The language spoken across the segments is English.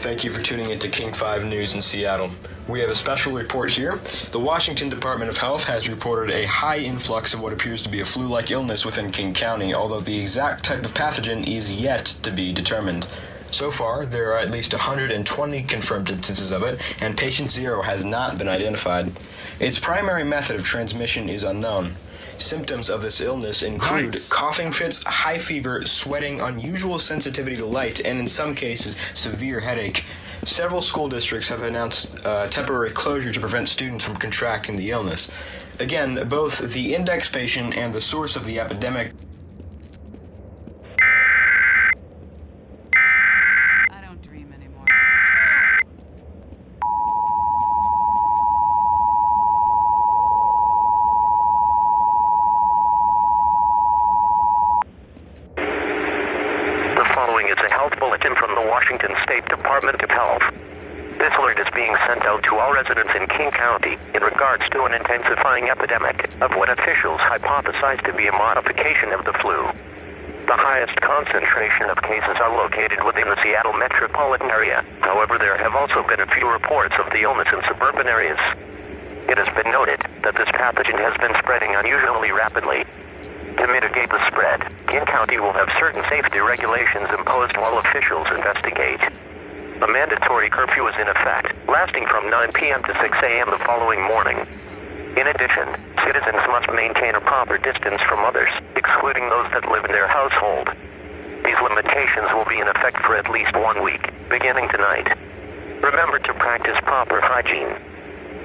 thank you for tuning into King 5 News in Seattle. We have a special report here. The Washington Department of Health has reported a high influx of what appears to be a flu-like illness within King County, although the exact type of pathogen is yet to be determined. So far, there are at least 120 confirmed instances of it, and patient 0 has not been identified. Its primary method of transmission is unknown. Symptoms of this illness include coughing fits, high fever, sweating, unusual sensitivity to light, and in some cases, severe headache. Several school districts have announced temporary closure to prevent students from contracting the illness. Again, both the index patient and the source of the epidemic State Department of Health. This alert is being sent out to all residents in King County in regards to an intensifying epidemic of what officials hypothesize to be a modification of the flu. The highest concentration of cases are located within the Seattle metropolitan area. However, there have also been a few reports of the illness in suburban areas. It has been noted that this pathogen has been spreading unusually rapidly. To mitigate the spread, King County will have certain safety regulations imposed while officials investigate. A mandatory curfew is in effect, lasting from 9 p.m. to 6 a.m. the following morning. In addition, citizens must maintain a proper distance from others, excluding those that live in their household. These limitations will be in effect for at least 1 week, beginning tonight. Remember to practice proper hygiene.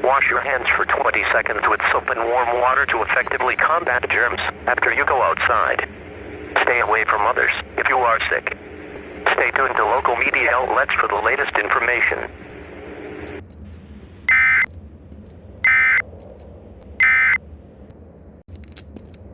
Wash your hands for 20 seconds with soap and warm water to effectively combat germs after you go outside. Stay away from others if you are sick. Stay tuned to local media outlets for the latest information.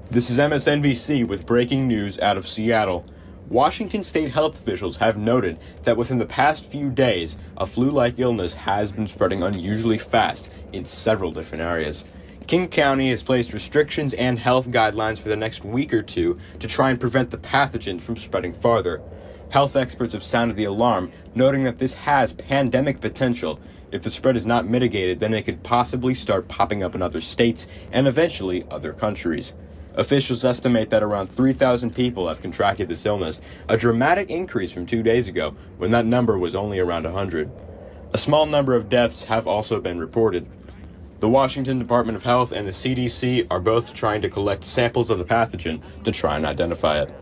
This is MSNBC with breaking news out of Seattle. Washington state health officials have noted that within the past few days, a flu-like illness has been spreading unusually fast in several different areas. King County has placed restrictions and health guidelines for the next week or two to try and prevent the pathogen from spreading farther. Health experts have sounded the alarm, noting that this has pandemic potential. If the spread is not mitigated, then it could possibly start popping up in other states and eventually other countries. Officials estimate that around 3,000 people have contracted this illness, a dramatic increase from 2 days ago, when that number was only around 100. A small number of deaths have also been reported. The Washington Department of Health and the CDC are both trying to collect samples of the pathogen to try and identify it.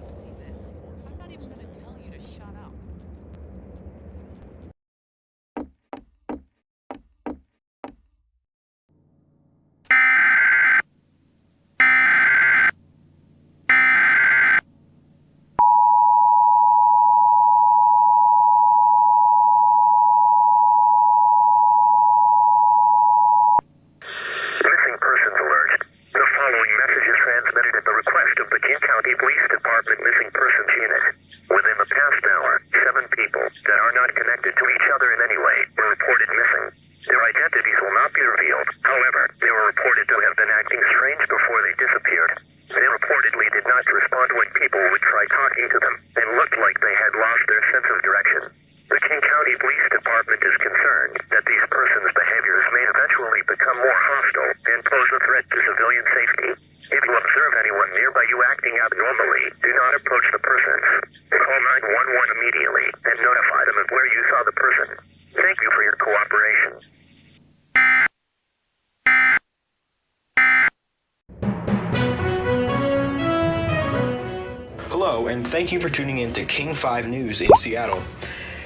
Hello, and thank you for tuning in to King 5 News in Seattle.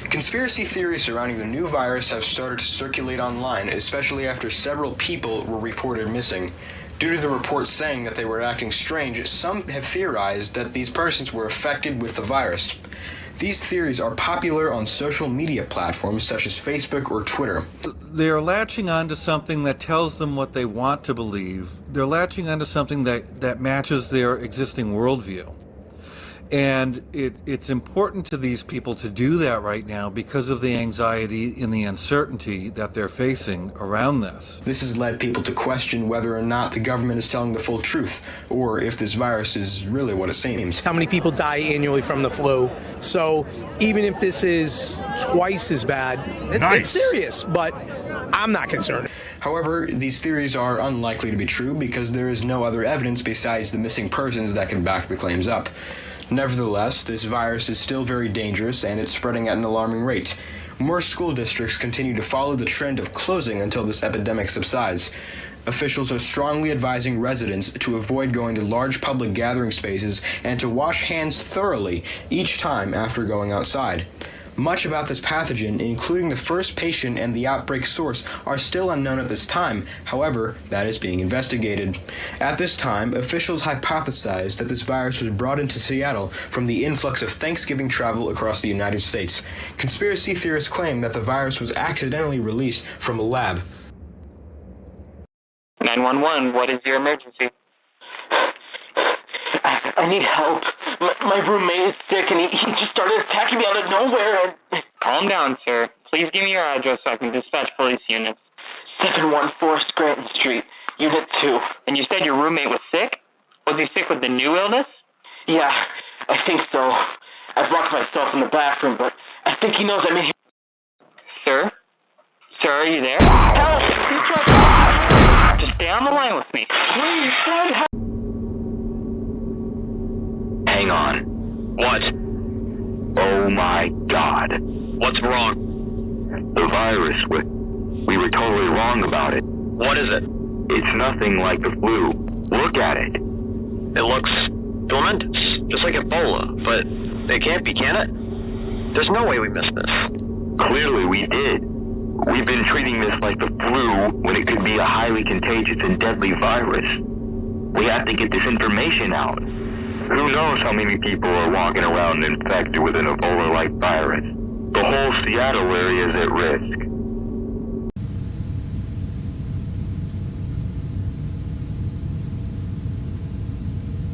Conspiracy theories surrounding the new virus have started to circulate online, especially after several people were reported missing. Due to the reports saying that they were acting strange, some have theorized that these persons were affected with the virus. These theories are popular on social media platforms such as Facebook or Twitter. They're latching onto something that tells them what they want to believe. They're latching onto something that matches their existing worldview. And it's important to these people to do that right now because of the anxiety and the uncertainty that they're facing around this. This has led people to question whether or not the government is telling the full truth, or if this virus is really what it seems. How many people die annually from the flu? So even if this is twice as bad, it's serious, but I'm not concerned. However, these theories are unlikely to be true because there is no other evidence besides the missing persons that can back the claims up. Nevertheless, this virus is still very dangerous and it's spreading at an alarming rate. More school districts continue to follow the trend of closing until this epidemic subsides. Officials are strongly advising residents to avoid going to large public gathering spaces and to wash hands thoroughly each time after going outside. Much about this pathogen, including the first patient and the outbreak source, are still unknown at this time. However, that is being investigated. At this time, officials hypothesized that this virus was brought into Seattle from the influx of Thanksgiving travel across the United States. Conspiracy theorists claim that the virus was accidentally released from a lab. 911, what is your emergency? I need help. My roommate is sick and he just started attacking me out of nowhere. Calm down, sir. Please give me your address so I can dispatch police units. 714 Scranton Street, Unit 2. And you said your roommate was sick? Was he sick with the new illness? Yeah, I think so. I've locked myself in the bathroom, but I think he knows I'm in here. Sir? Sir, are you there? Help! He's trying to... Just stay on the line with me. Please, send help! Hang on. What? Oh my God. What's wrong? The virus. We were totally wrong about it. What is it? It's nothing like the flu. Look at it. It looks momentous, just like Ebola, but it can't be, can it? There's no way we missed this. Clearly we did. We've been treating this like the flu when it could be a highly contagious and deadly virus. We have to get this information out. Who knows how many people are walking around infected with an Ebola-like virus? The whole Seattle area is at risk.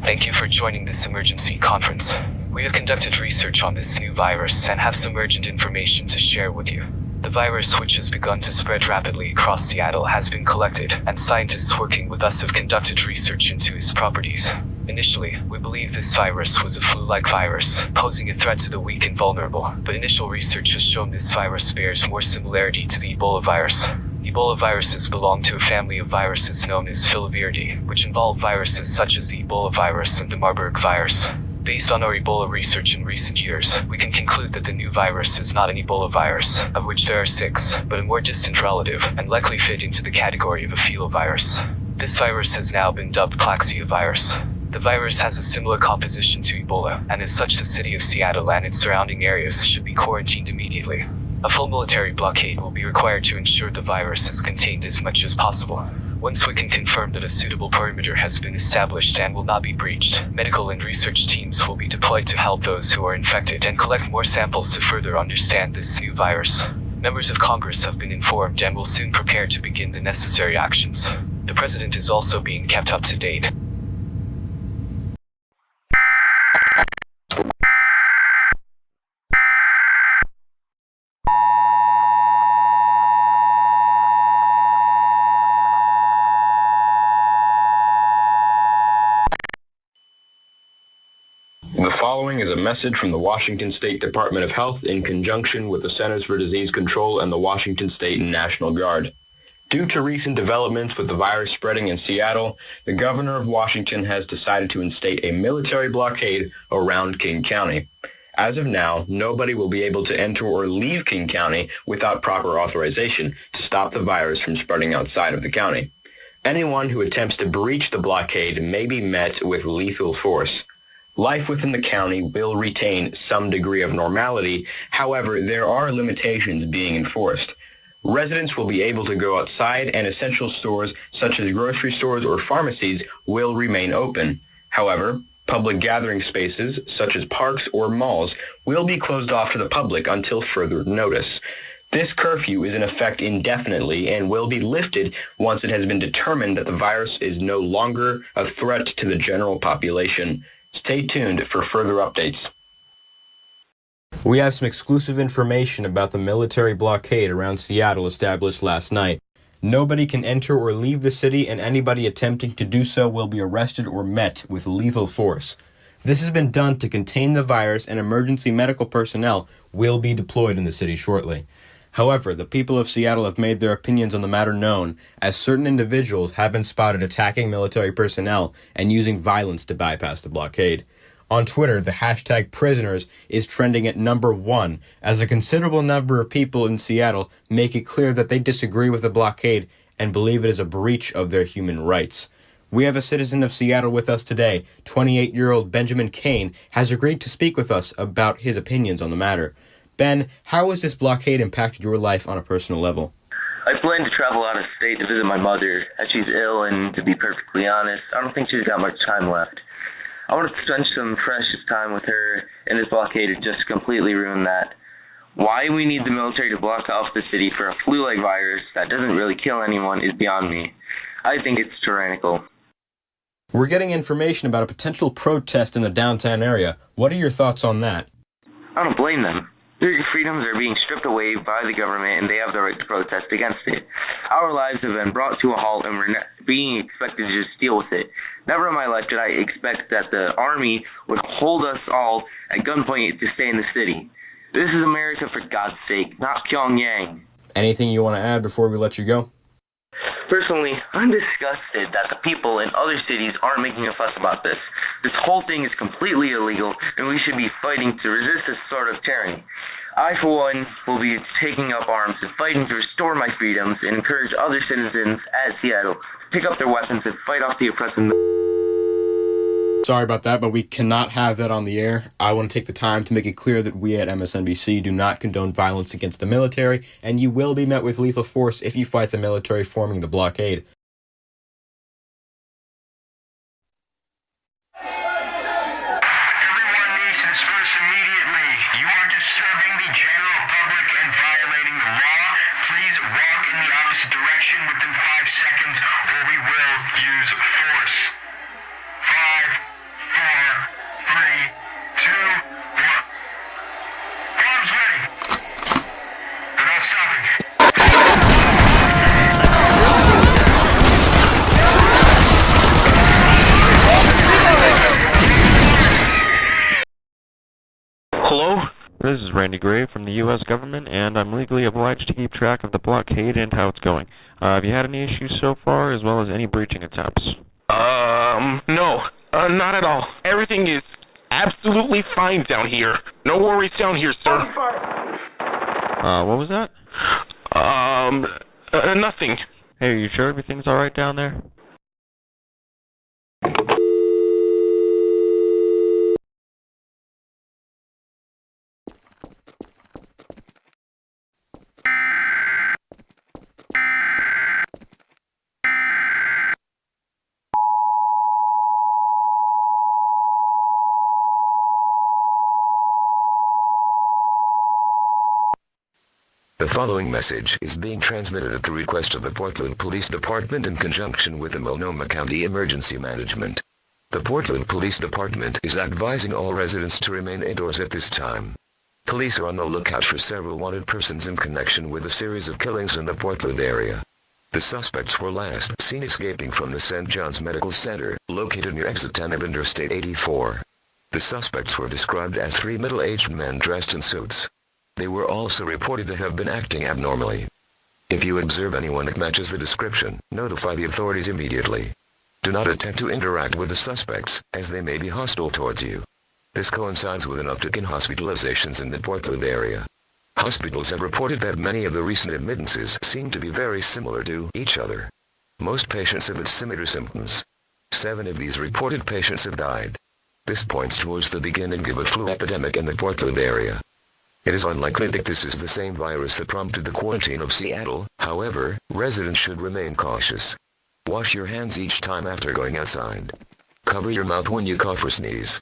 Thank you for joining this emergency conference. We have conducted research on this new virus and have some urgent information to share with you. The virus, which has begun to spread rapidly across Seattle, has been collected, and scientists working with us have conducted research into its properties. Initially, we believe this virus was a flu-like virus, posing a threat to the weak and vulnerable, but initial research has shown this virus bears more similarity to the Ebola virus. Ebola viruses belong to a family of viruses known as filoviridae, which involve viruses such as the Ebola virus and the Marburg virus. Based on our Ebola research in recent years, we can conclude that the new virus is not an Ebola virus, of which there are 6, but a more distant relative, and likely fit into the category of a filovirus. This virus has now been dubbed Plaxia-virus. The virus has a similar composition to Ebola, and as such the city of Seattle and its surrounding areas should be quarantined immediately. A full military blockade will be required to ensure the virus is contained as much as possible. Once we can confirm that a suitable perimeter has been established and will not be breached, medical and research teams will be deployed to help those who are infected and collect more samples to further understand this new virus. Members of Congress have been informed and will soon prepare to begin the necessary actions. The President is also being kept up to date. The following is a message from the Washington State Department of Health in conjunction with the Centers for Disease Control and the Washington State National Guard. Due to recent developments with the virus spreading in Seattle, the governor of Washington has decided to instate a military blockade around King County. As of now, nobody will be able to enter or leave King County without proper authorization to stop the virus from spreading outside of the county. Anyone who attempts to breach the blockade may be met with lethal force. Life within the county will retain some degree of normality. However, there are limitations being enforced. Residents will be able to go outside, and essential stores such as grocery stores or pharmacies will remain open. However, public gathering spaces such as parks or malls will be closed off to the public until further notice. This curfew is in effect indefinitely and will be lifted once it has been determined that the virus is no longer a threat to the general population. Stay tuned for further updates. We have some exclusive information about the military blockade around Seattle established last night. Nobody can enter or leave the city, and anybody attempting to do so will be arrested or met with lethal force. This has been done to contain the virus, and emergency medical personnel will be deployed in the city shortly. However, the people of Seattle have made their opinions on the matter known, as certain individuals have been spotted attacking military personnel and using violence to bypass the blockade. On Twitter, the hashtag prisoners is trending at number 1, as a considerable number of people in Seattle make it clear that they disagree with the blockade and believe it is a breach of their human rights. We have a citizen of Seattle with us today. 28-year-old Benjamin Kane has agreed to speak with us about his opinions on the matter. Ben, how has this blockade impacted your life on a personal level? I plan to travel out of state to visit my mother, as she's ill, and to be perfectly honest, I don't think she's got much time left. I want to spend some precious time with her, and this blockade has just completely ruined that. Why we need the military to block off the city for a flu-like virus that doesn't really kill anyone is beyond me. I think it's tyrannical. We're getting information about a potential protest in the downtown area. What are your thoughts on that? I don't blame them. Their freedoms are being stripped away by the government, and they have the right to protest against it. Our lives have been brought to a halt, and we're being expected to just deal with it. Never in my life did I expect that the army would hold us all at gunpoint to stay in the city. This is America, for God's sake, not Pyongyang. Anything you want to add before we let you go? Personally, I'm disgusted that the people in other cities aren't making a fuss about this. This whole thing is completely illegal, and we should be fighting to resist this sort of tyranny. I, for one, will be taking up arms and fighting to restore my freedoms and encourage other citizens at Seattle to pick up their weapons and fight off the oppressive. Sorry about that, but we cannot have that on the air. I want to take the time to make it clear that we at MSNBC do not condone violence against the military, and you will be met with lethal force if you fight the military forming the blockade. Everyone needs to disperse immediately. You are disturbing the general public and violating the law. Please walk in the opposite direction within 5 seconds, or we will use force. 5, 4, 3, 2, 1. Arms ready. They're not stopping. Hello? This is Randy Gray from the U.S. government, and I'm legally obliged to keep track of the blockade and how it's going. Have you had any issues so far, as well as any breaching attempts? No, not at all. Everything is absolutely fine down here. No worries down here, sir. What was that? Nothing. Hey, are you sure everything's alright down there? The following message is being transmitted at the request of the Portland Police Department in conjunction with the Multnomah County Emergency Management. The Portland Police Department is advising all residents to remain indoors at this time. Police are on the lookout for several wanted persons in connection with a series of killings in the Portland area. The suspects were last seen escaping from the St. John's Medical Center, located near exit 10 of Interstate 84. The suspects were described as 3 middle-aged men dressed in suits. They were also reported to have been acting abnormally. If you observe anyone that matches the description, notify the authorities immediately. Do not attempt to interact with the suspects, as they may be hostile towards you. This coincides with an uptick in hospitalizations in the Portland area. Hospitals have reported that many of the recent admittances seem to be very similar to each other. Most patients have had similar symptoms. 7 of these reported patients have died. This points towards the beginning of a flu epidemic in the Portland area. It is unlikely that this is the same virus that prompted the quarantine of Seattle. However, residents should remain cautious. Wash your hands each time after going outside. Cover your mouth when you cough or sneeze.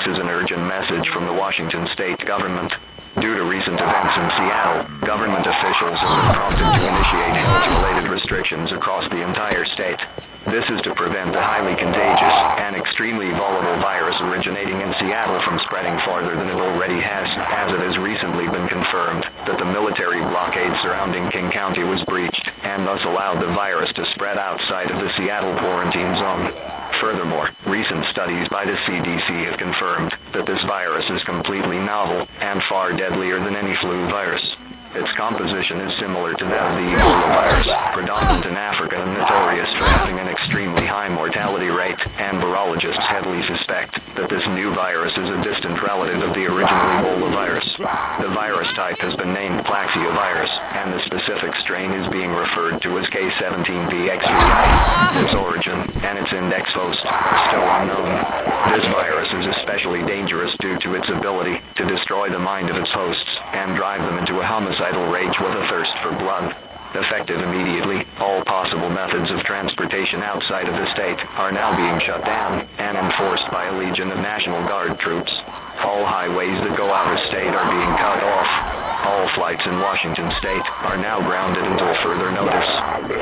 This is an urgent message from the Washington state government. Due to recent events in Seattle, government officials have been prompted to initiate health-related restrictions across the entire state. This is to prevent the highly contagious and extremely volatile virus originating in Seattle from spreading farther than it already has, as it has recently been confirmed that the military blockade surrounding King County was breached, and thus allowed the virus to spread outside of the Seattle quarantine zone. Furthermore, recent studies by the CDC have confirmed that this virus is completely novel and far deadlier than any flu virus. Its composition is similar to that of the Ebola virus, predominant in Africa and notorious for having an extremely high mortality rate, and virologists heavily suspect that this new virus is a distant relative of the original Ebola virus. The virus type has been named Plaxiovirus, and the specific strain is being referred to as K17BXVI. Its origin and its index host are still unknown. This virus is especially dangerous due to its ability to destroy the mind of its hosts and drive them into a homicidal rage with a thirst for blood. Effective immediately, all possible methods of transportation outside of the state are now being shut down and enforced by a legion of National Guard troops. All highways that go out of state are being cut off. All flights in Washington state are now grounded until further notice.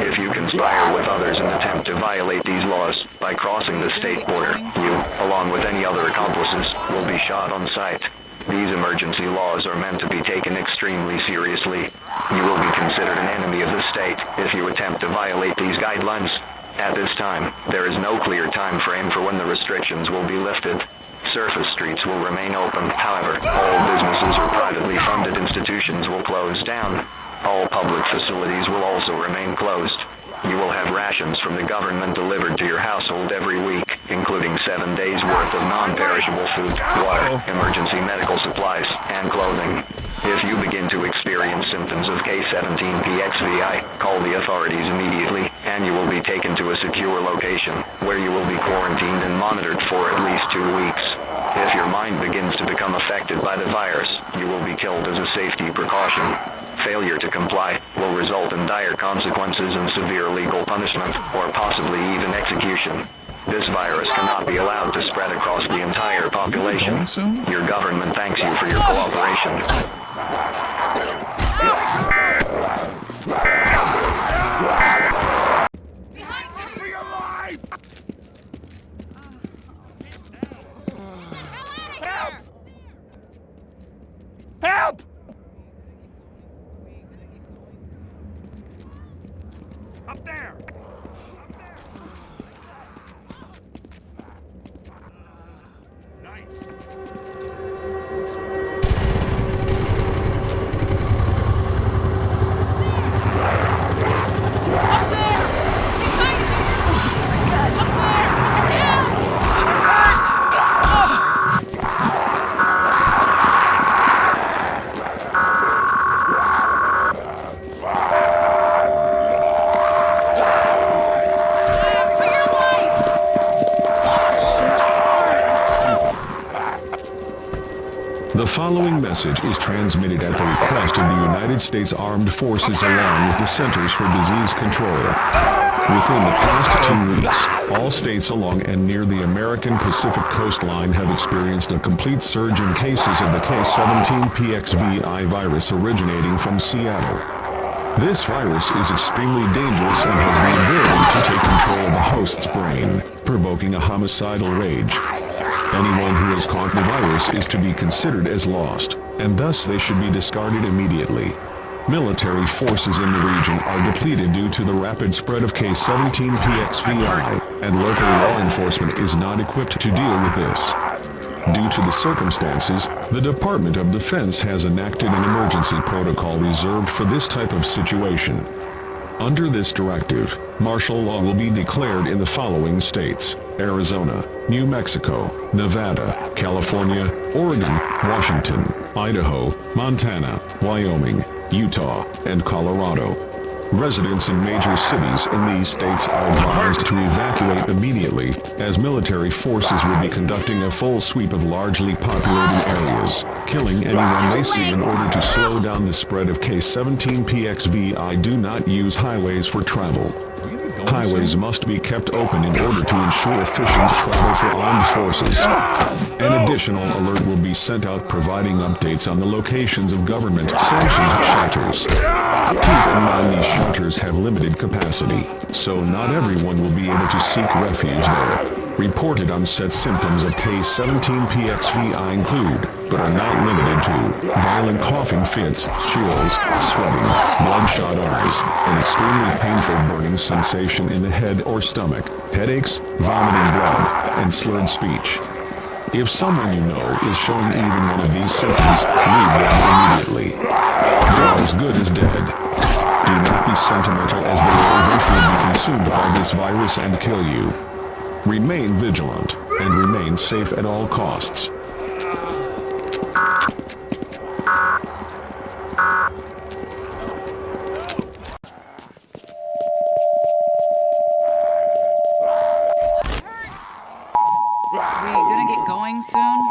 If you conspire with others and attempt to violate these laws by crossing the state border, you, along with any other accomplices, will be shot on sight. These emergency laws are meant to be taken extremely seriously. You will be considered an enemy of the state if you attempt to violate these guidelines. At this time, there is no clear time frame for when the restrictions will be lifted. Surface streets will remain open. However, all businesses or privately funded institutions will close down. All public facilities will also remain closed. You will have rations from the government delivered to your household every week, including 7 days' worth of non-perishable food, water, emergency medical supplies, and clothing. If you begin to experience symptoms of K17PXVI, call the authorities immediately, and you will be taken to a secure location, where you will be quarantined and monitored for at least 2 weeks. If your mind begins to become affected by the virus, you will be killed as a safety precaution. Failure to comply will result in dire consequences and severe legal punishment, or possibly even execution. This virus cannot be allowed to spread across the entire population. Your government thanks you for your cooperation. Help! Up there! Nice. The following message is transmitted at the request of the United States Armed Forces along with the Centers for Disease Control. Within the past 2 weeks, all states along and near the American Pacific coastline have experienced a complete surge in cases of the K17PXVI virus originating from Seattle. This virus is extremely dangerous and has the ability to take control of the host's brain, provoking a homicidal rage. Anyone who has caught the virus is to be considered as lost, and thus they should be discarded immediately. Military forces in the region are depleted due to the rapid spread of K17PXVI, and local law enforcement is not equipped to deal with this. Due to the circumstances, the Department of Defense has enacted an emergency protocol reserved for this type of situation. Under this directive, martial law will be declared in the following states: Arizona, New Mexico, Nevada, California, Oregon, Washington, Idaho, Montana, Wyoming, Utah, and Colorado. Residents in major cities in these states are advised to evacuate immediately, as military forces will be conducting a full sweep of largely populated areas, killing anyone they see in order to slow down the spread of K17PXVI. Do not use highways for travel. Highways must be kept open in order to ensure efficient travel for armed forces. An additional alert will be sent out providing updates on the locations of government-sanctioned shelters. Keep in mind these shelters have limited capacity, so not everyone will be able to seek refuge there. Reported onset symptoms of K17PXVI include, but are not limited to, violent coughing fits, chills, sweating, bloodshot eyes, an extremely painful burning sensation in the head or stomach, headaches, vomiting blood, and slurred speech. If someone you know is showing even one of these symptoms, leave them immediately. They are as good as dead. Do not be sentimental, as they will eventually be consumed by this virus and kill you. Remain vigilant and remain safe at all costs. Are we gonna get going soon?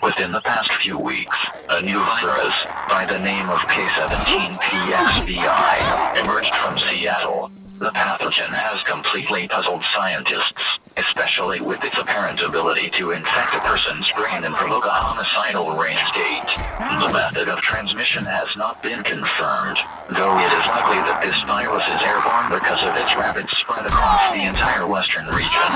Within the past few weeks, a new virus by the name of K17PXVI emerged from Seattle. The pathogen has completely puzzled scientists, especially with its apparent ability to infect a person's brain and provoke a homicidal range state. The method of transmission has not been confirmed, though it is likely that this virus is airborne because of its rapid spread across the entire western region.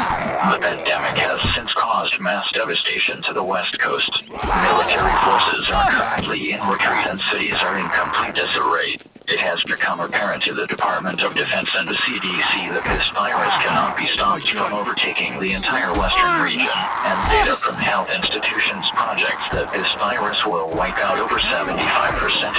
The pandemic has since caused mass devastation to the West Coast. Military forces are currently in retreat and cities are in complete disarray. It has become apparent to the Department of Defense and the CDC that this virus cannot be stopped from overtaking the entire western region, and data from health institutions projects that this virus will wipe out over 75%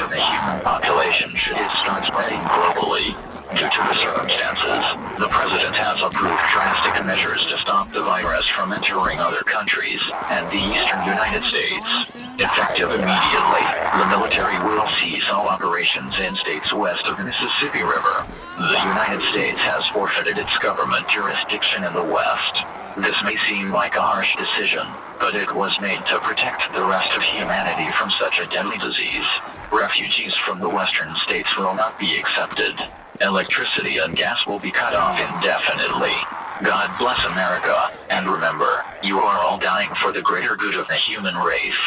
of the human population should it start spreading globally. Due to the circumstances, the President has approved drastic measures to stop the virus from entering other countries and the eastern United States. Effective immediately, the military will cease all operations in states west of the Mississippi River. The United States has forfeited its government jurisdiction in the West. This may seem like a harsh decision, but it was made to protect the rest of humanity from such a deadly disease. Refugees from the western states will not be accepted. Electricity and gas will be cut off indefinitely. God bless America, and remember, you are all dying for the greater good of the human race.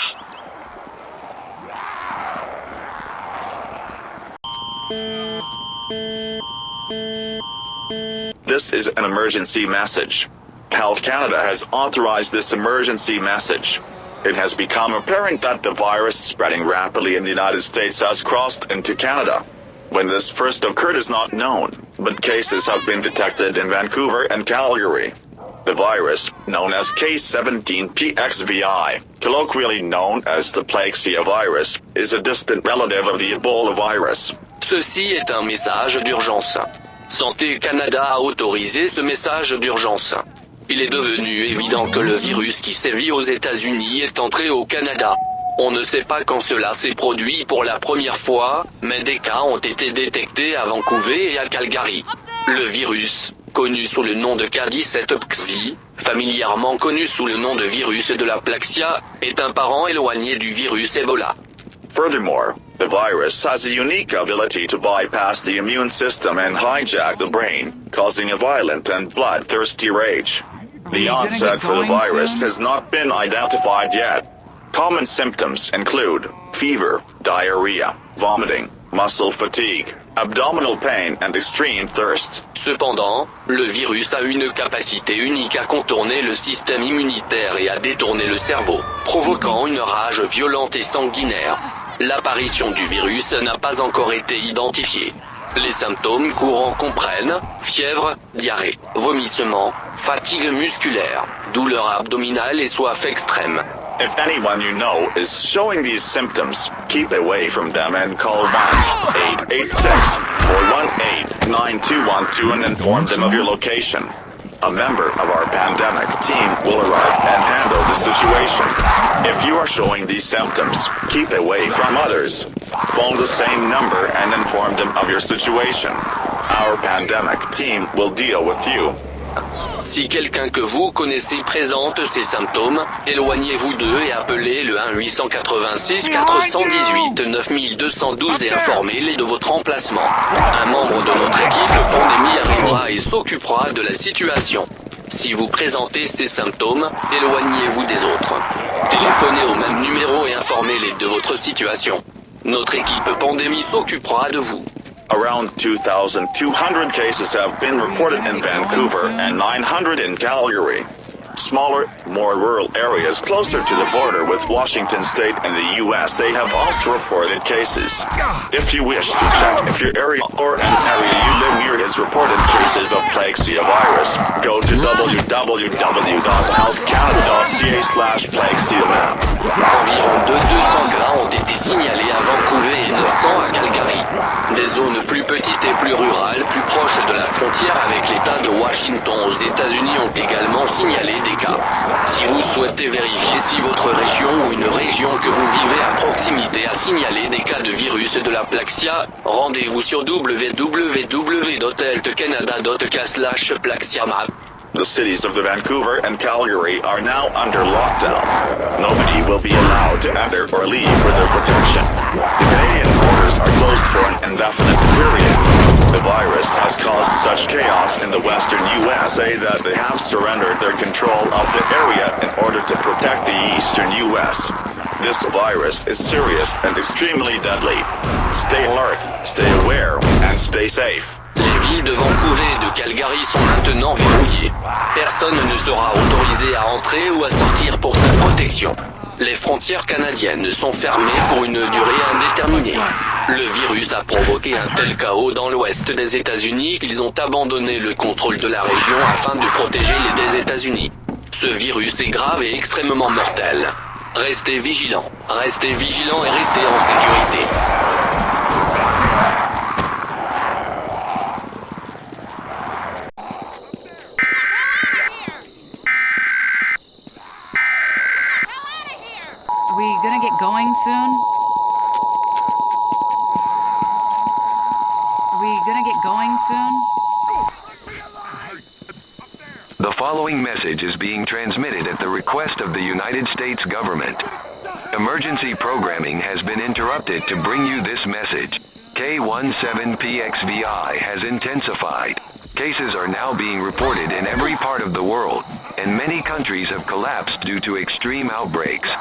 This is an emergency message. Health Canada has authorized this emergency message. It has become apparent that the virus spreading rapidly in the United States has crossed into Canada. When this first occurred is not known, but cases have been detected in Vancouver and Calgary. The virus, known as K17PXVI, colloquially known as the Plexia virus, is a distant relative of the Ebola virus. Ceci est un message d'urgence. Santé Canada a autorisé ce message d'urgence. Il est devenu évident que le virus qui sévit aux États-Unis est entré au Canada. On ne sait pas quand cela s'est produit pour la première fois, mais des cas ont été détectés à Vancouver et à Calgary. Le virus, connu sous le nom de K17PXV, familièrement connu sous le nom de virus de la Plexia, est un parent éloigné du virus Ebola. Furthermore, the virus has a unique ability to bypass the immune system and hijack the brain, causing a violent and bloodthirsty rage. The onset for the virus has not been identified yet. Common symptoms include fever, diarrhea, vomiting, muscle fatigue, abdominal pain, and extreme thirst. Cependant, le virus a une capacité unique à contourner le système immunitaire et à détourner le cerveau, provoquant une rage violente et sanguinaire. L'apparition du virus n'a pas encore été identifiée. Les symptômes courants comprennent fièvre, diarrhée, vomissement, fatigue musculaire, douleur abdominale et soif extrême. If anyone you know is showing these symptoms, keep away from them and call 1-886-418-9212 and inform them of your location. A member of our pandemic team will arrive and handle the situation. If you are showing these symptoms, keep away from others. Phone the same number and inform them of your situation. Our pandemic team will deal with you. Si quelqu'un que vous connaissez présente ces symptômes, éloignez-vous d'eux et appelez le 1-886-418-9212 et informez-les de votre emplacement. Un membre de notre équipe pandémie arrivera et s'occupera de la situation. Si vous présentez ces symptômes, éloignez-vous des autres. Téléphonez au même numéro et informez-les de votre situation. Notre équipe pandémie s'occupera de vous. Around 2,200 cases have been reported in Vancouver and 900 in Calgary. Smaller, more rural areas closer to the border with Washington State and the USA have also reported cases. If you wish to check if your area or an area you live near has reported cases of Plaxia virus, go to www.healthcanada.ca/Plaxia. Environ 200 cas ont été signalés à Vancouver et 900 à Calgary. Des zones plus petites et plus rurales, plus proches de la frontière avec l'État de Washington aux États-Unis ont également signalé des cas. Si vous souhaitez vérifier si votre région ou une région que vous vivez à proximité a signalé des cas de virus de la Plaxia, rendez-vous sur www.healthcanada.ca/Plaxiamap. The cities of the Vancouver and Calgary are now under lockdown. Nobody will be allowed to enter or leave for their protection. The Canadian borders are closed for an indefinite period. The virus has caused such chaos in the western USA that they have surrendered their control of the area in order to protect the eastern US. This virus is serious and extremely deadly. Stay alert, stay aware, and stay safe. Les villes de Vancouver et de Calgary sont maintenant verrouillées. Personne ne sera autorisé à entrer ou à sortir pour sa protection. Les frontières canadiennes sont fermées pour une durée indéterminée. Le virus a provoqué un tel chaos dans l'ouest des États-Unis qu'ils ont abandonné le contrôle de la région afin de protéger les États-Unis. Ce virus est grave et extrêmement mortel. Restez vigilants et restez en sécurité. Are we gonna get going soon? Are we gonna get going soon? The following message is being transmitted at the request of the United States government. Emergency programming has been interrupted to bring you this message. K17PXVI has intensified. Cases are now being reported in every part of the world, and many countries have collapsed due to extreme outbreaks.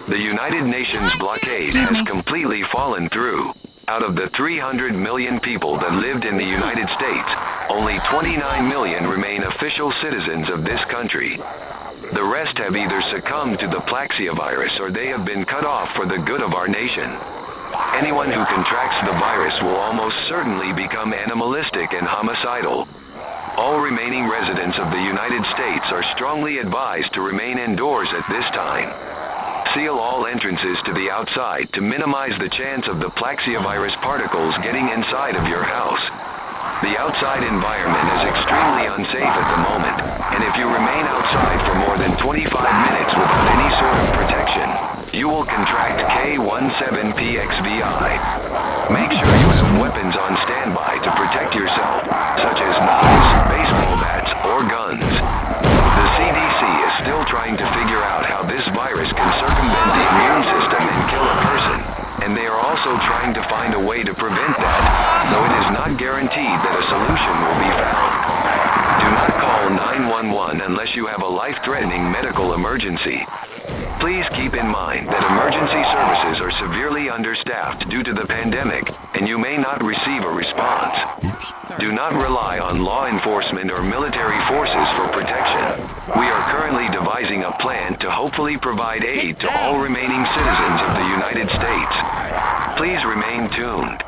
The United Nations blockade has completely fallen through. Out of the 300 million people that lived in the United States, only 29 million remain official citizens of this country. The rest have either succumbed to the Plaxia virus or they have been cut off for the good of our nation. Anyone who contracts the virus will almost certainly become animalistic and homicidal. All remaining residents of the United States are strongly advised to remain indoors at this time. Seal all entrances to the outside to minimize the chance of the Plaxia virus particles getting inside of your house. The outside environment is extremely unsafe at the moment, and if you remain outside for more than 25 minutes without any sort of protection, you will contract K17PXVI. Make sure you have weapons on standby to protect yourself, such as knives, baseball bats, or guns. The CDC is still trying to figure out how this virus can circumvent the immune system and kill a person, and they are also trying to find a way to prevent that, though it is not guaranteed that a solution will be found. Do not call 911 unless you have a life-threatening medical emergency. Please keep in mind that emergency services are severely understaffed due to the pandemic, and you may not receive a response. Do not rely on law enforcement or military forces for protection. We are currently devising a plan to hopefully provide aid to all remaining citizens of the United States. Please remain tuned.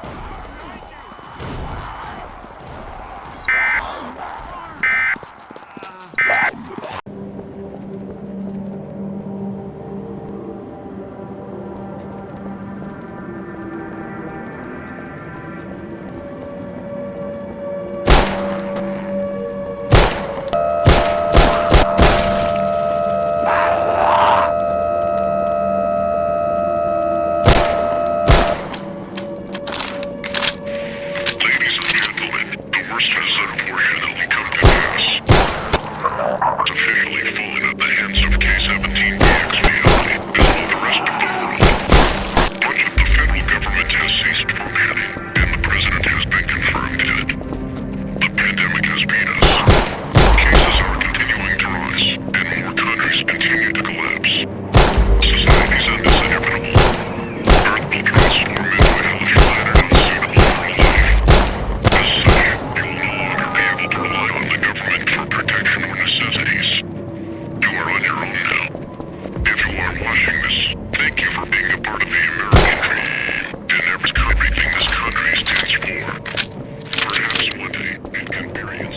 perhaps one day, and compare you